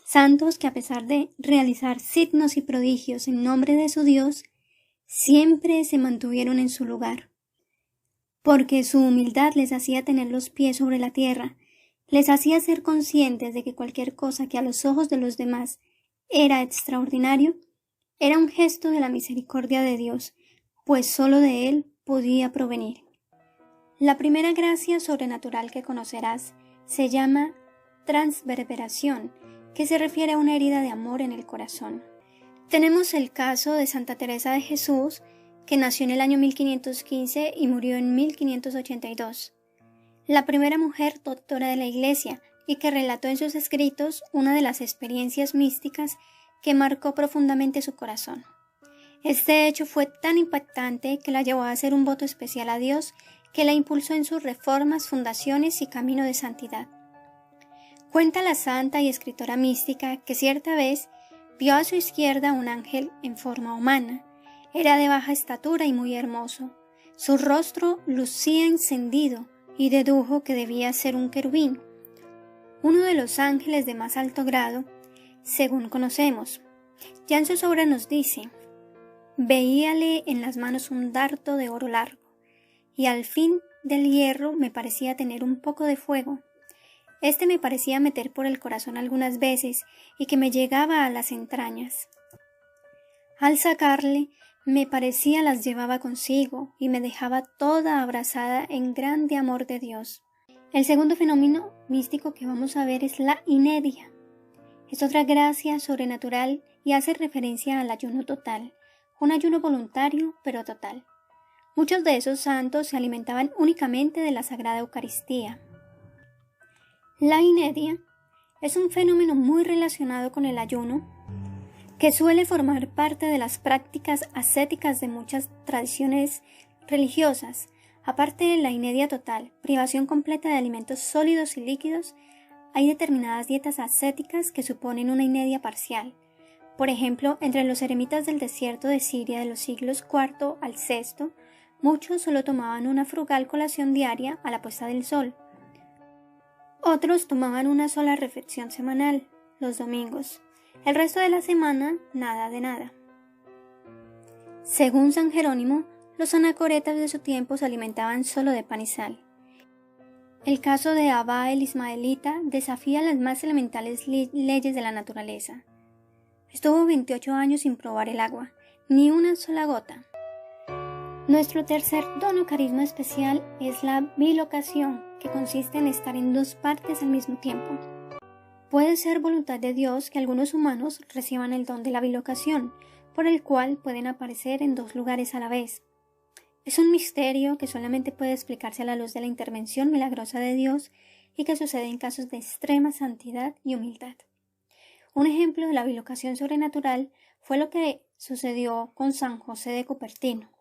santos que a pesar de realizar signos y prodigios en nombre de su Dios, siempre se mantuvieron en su lugar, porque su humildad les hacía tener los pies sobre la tierra, les hacía ser conscientes de que cualquier cosa que a los ojos de los demás era extraordinario, era un gesto de la misericordia de Dios, pues sólo de Él podía provenir. La primera gracia sobrenatural que conocerás se llama transverberación, que se refiere a una herida de amor en el corazón. Tenemos el caso de Santa Teresa de Jesús, que nació en el año 1515 y murió en 1582. La primera mujer doctora de la Iglesia y que relató en sus escritos una de las experiencias místicas que marcó profundamente su corazón. Este hecho fue tan impactante que la llevó a hacer un voto especial a Dios que la impulsó en sus reformas, fundaciones y camino de santidad. Cuenta la santa y escritora mística que cierta vez vio a su izquierda un ángel en forma humana. Era de baja estatura y muy hermoso. Su rostro lucía encendido y dedujo que debía ser un querubín, uno de los ángeles de más alto grado, según conocemos. Ya en sus obras nos dice: veíale en las manos un dardo de oro largo, y al fin del hierro me parecía tener un poco de fuego. Este me parecía meter por el corazón algunas veces y que me llegaba a las entrañas. Al sacarle, me parecía las llevaba consigo y me dejaba toda abrazada en grande amor de Dios. El segundo fenómeno místico que vamos a ver es la inedia. Es otra gracia sobrenatural y hace referencia al ayuno total, un ayuno voluntario pero total. Muchos de esos santos se alimentaban únicamente de la Sagrada Eucaristía. La inedia es un fenómeno muy relacionado con el ayuno, que suele formar parte de las prácticas ascéticas de muchas tradiciones religiosas. Aparte de la inedia total, privación completa de alimentos sólidos y líquidos, hay determinadas dietas ascéticas que suponen una inedia parcial. Por ejemplo, entre los eremitas del desierto de Siria de los siglos IV al VI, muchos solo tomaban una frugal colación diaria a la puesta del sol. Otros tomaban una sola reflexión semanal, los domingos. El resto de la semana, nada de nada. Según San Jerónimo, los anacoretas de su tiempo se alimentaban solo de pan y sal. El caso de Abba el Ismaelita desafía las más elementales leyes de la naturaleza. Estuvo 28 años sin probar el agua, ni una sola gota. Nuestro tercer don o carisma especial es la bilocación, que consiste en estar en dos partes al mismo tiempo. Puede ser voluntad de Dios que algunos humanos reciban el don de la bilocación, por el cual pueden aparecer en dos lugares a la vez. Es un misterio que solamente puede explicarse a la luz de la intervención milagrosa de Dios y que sucede en casos de extrema santidad y humildad. Un ejemplo de la bilocación sobrenatural fue lo que sucedió con San José de Cupertino.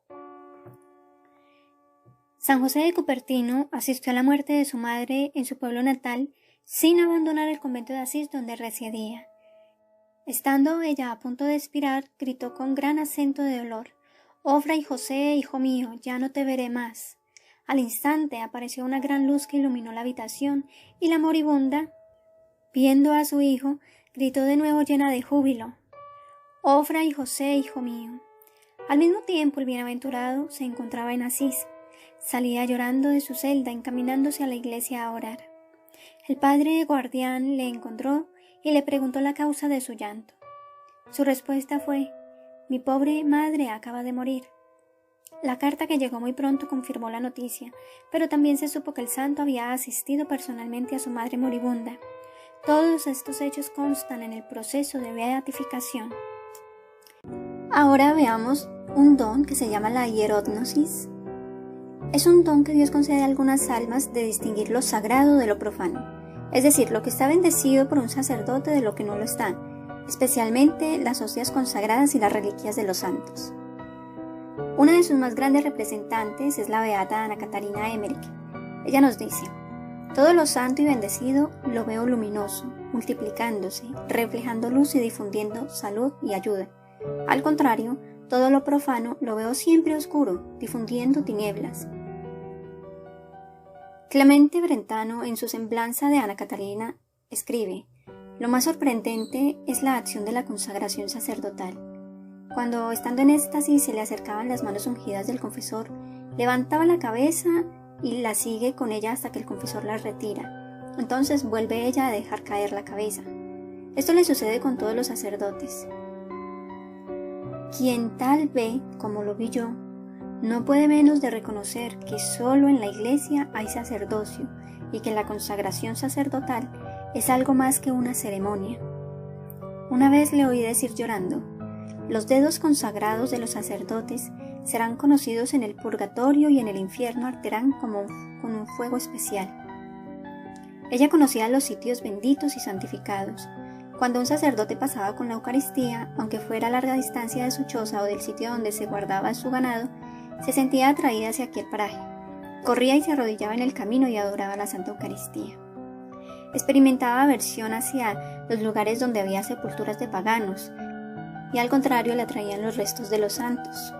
San José de Cupertino asistió a la muerte de su madre en su pueblo natal sin abandonar el convento de Asís donde residía. Estando ella a punto de expirar, gritó con gran acento de dolor: «Oh Fray José, hijo mío, ya no te veré más». Al instante apareció una gran luz que iluminó la habitación y la moribunda, viendo a su hijo, gritó de nuevo llena de júbilo: «Oh Fray José, hijo mío». Al mismo tiempo el bienaventurado se encontraba en Asís. Salía llorando de su celda encaminándose a la iglesia a orar. El padre guardián le encontró y le preguntó la causa de su llanto. Su respuesta fue: «Mi pobre madre acaba de morir». La carta, que llegó muy pronto, confirmó la noticia, pero también se supo que el santo había asistido personalmente a su madre moribunda. Todos estos hechos constan en el proceso de beatificación. Ahora veamos un don que se llama la hierógnosis. Es un don que Dios concede a algunas almas de distinguir lo sagrado de lo profano, es decir, lo que está bendecido por un sacerdote de lo que no lo está, especialmente las hostias consagradas y las reliquias de los santos. Una de sus más grandes representantes es la beata Ana Catarina Emmerich. Ella nos dice: «Todo lo santo y bendecido lo veo luminoso, multiplicándose, reflejando luz y difundiendo salud y ayuda. Al contrario, todo lo profano lo veo siempre oscuro, difundiendo tinieblas». Clemente Brentano, en su semblanza de Ana Catalina, escribe: Lo más sorprendente es la acción de la consagración sacerdotal. Cuando, estando en éxtasis, se le acercaban las manos ungidas del confesor, levantaba la cabeza y la sigue con ella hasta que el confesor la retira. Entonces vuelve ella a dejar caer la cabeza. Esto le sucede con todos los sacerdotes. Quien tal ve, como lo vi yo, no puede menos de reconocer que solo en la Iglesia hay sacerdocio y que la consagración sacerdotal es algo más que una ceremonia. Una vez le oí decir llorando: los dedos consagrados de los sacerdotes serán conocidos en el purgatorio y en el infierno arderán con un fuego especial. Ella conocía los sitios benditos y santificados. Cuando un sacerdote pasaba con la Eucaristía, aunque fuera a larga distancia de su choza o del sitio donde se guardaba su ganado, se sentía atraída hacia aquel paraje. Corría y se arrodillaba en el camino y adoraba la Santa Eucaristía. Experimentaba aversión hacia los lugares donde había sepulturas de paganos, y al contrario le atraían los restos de los santos,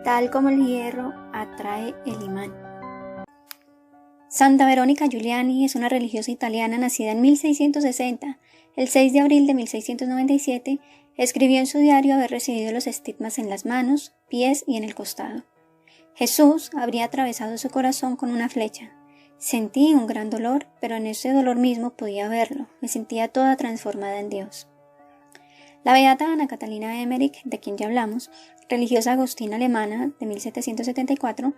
tal como el hierro atrae el imán. Santa Verónica Giuliani es una religiosa italiana nacida en 1660. El 6 de abril de 1697 escribió en su diario haber recibido los estigmas en las manos, pies y en el costado. Jesús habría atravesado su corazón con una flecha. Sentí un gran dolor, pero en ese dolor mismo podía verlo. Me sentía toda transformada en Dios. La beata Ana Catalina Emmerich, de quien ya hablamos, religiosa agustina alemana de 1774,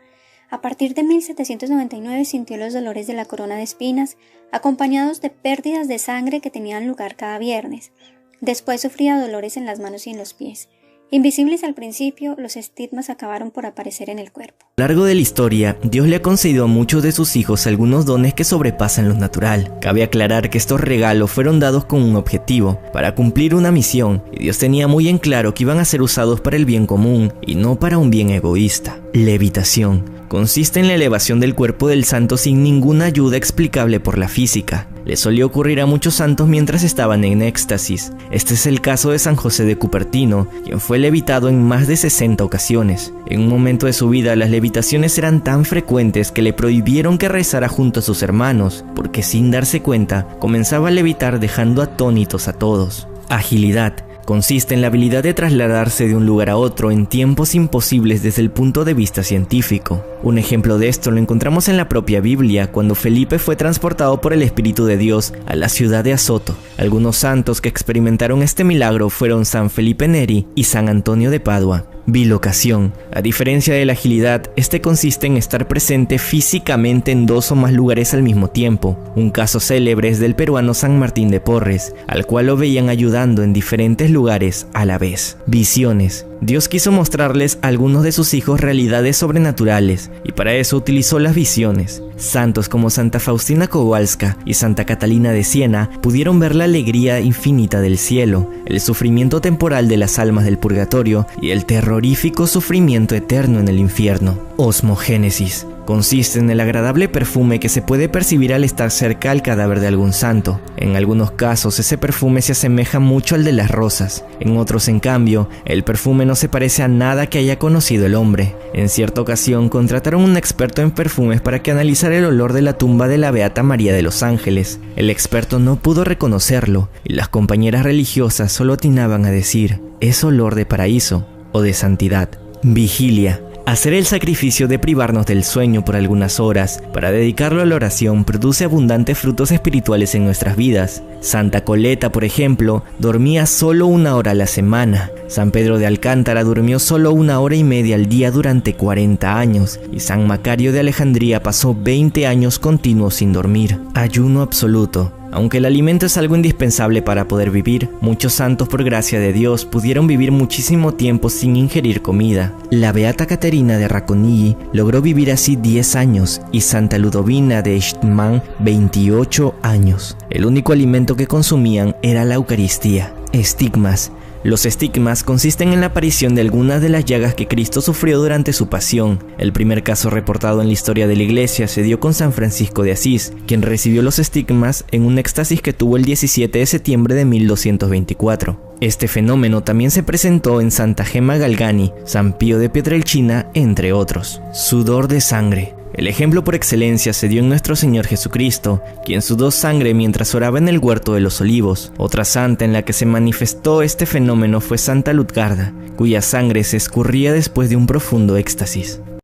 a partir de 1799 sintió los dolores de la corona de espinas, acompañados de pérdidas de sangre que tenían lugar cada viernes. Después sufría dolores en las manos y en los pies. Invisibles al principio, los estigmas acabaron por aparecer en el cuerpo. A lo largo de la historia, Dios le ha concedido a muchos de sus hijos algunos dones que sobrepasan lo natural. Cabe aclarar que estos regalos fueron dados con un objetivo, para cumplir una misión, y Dios tenía muy en claro que iban a ser usados para el bien común y no para un bien egoísta. Levitación. Consiste en la elevación del cuerpo del santo sin ninguna ayuda explicable por la física. Le solía ocurrir a muchos santos mientras estaban en éxtasis. Este es el caso de San José de Cupertino, quien fue levitado en más de 60 ocasiones. En un momento de su vida, las levitaciones eran tan frecuentes que le prohibieron que rezara junto a sus hermanos, porque sin darse cuenta, comenzaba a levitar dejando atónitos a todos. Agilidad. Consiste en la habilidad de trasladarse de un lugar a otro en tiempos imposibles desde el punto de vista científico. Un ejemplo de esto lo encontramos en la propia Biblia, cuando Felipe fue transportado por el Espíritu de Dios a la ciudad de Azoto. Algunos santos que experimentaron este milagro fueron San Felipe Neri y San Antonio de Padua. Bilocación. A diferencia de la agilidad, este consiste en estar presente físicamente en dos o más lugares al mismo tiempo. Un caso célebre es del peruano San Martín de Porres, al cual lo veían ayudando en diferentes lugares a la vez. Visiones. Dios quiso mostrarles a algunos de sus hijos realidades sobrenaturales, y para eso utilizó las visiones. Santos como Santa Faustina Kowalska y Santa Catalina de Siena pudieron ver la alegría infinita del cielo, el sufrimiento temporal de las almas del purgatorio y el terrorífico sufrimiento eterno en el infierno. Osmogénesis. Consiste en el agradable perfume que se puede percibir al estar cerca al cadáver de algún santo. En algunos casos ese perfume se asemeja mucho al de las rosas. En otros, en cambio, el perfume no se parece a nada que haya conocido el hombre. En cierta ocasión contrataron a un experto en perfumes para que analizara el olor de la tumba de la Beata María de los Ángeles. El experto no pudo reconocerlo y las compañeras religiosas solo atinaban a decir: es olor de paraíso o de santidad. Vigilia. Hacer el sacrificio de privarnos del sueño por algunas horas para dedicarlo a la oración produce abundantes frutos espirituales en nuestras vidas. Santa Coleta, por ejemplo, dormía solo 1 hora a la semana. San Pedro de Alcántara durmió solo 1 hora y media al día durante 40 años. Y San Macario de Alejandría pasó 20 años continuos sin dormir. Ayuno absoluto. Aunque el alimento es algo indispensable para poder vivir, muchos santos por gracia de Dios pudieron vivir muchísimo tiempo sin ingerir comida. La Beata Caterina de Racconigi logró vivir así 10 años y Santa Ludovina de Echtman 28 años. El único alimento que consumían era la Eucaristía. Estigmas. Los estigmas consisten en la aparición de algunas de las llagas que Cristo sufrió durante su pasión. El primer caso reportado en la historia de la Iglesia se dio con San Francisco de Asís, quien recibió los estigmas en un éxtasis que tuvo el 17 de septiembre de 1224. Este fenómeno también se presentó en Santa Gemma Galgani, San Pío de Pietrelcina, entre otros. Sudor de sangre. El ejemplo por excelencia se dio en nuestro Señor Jesucristo, quien sudó sangre mientras oraba en el huerto de los Olivos. Otra santa en la que se manifestó este fenómeno fue Santa Lutgarda, cuya sangre se escurría después de un profundo éxtasis.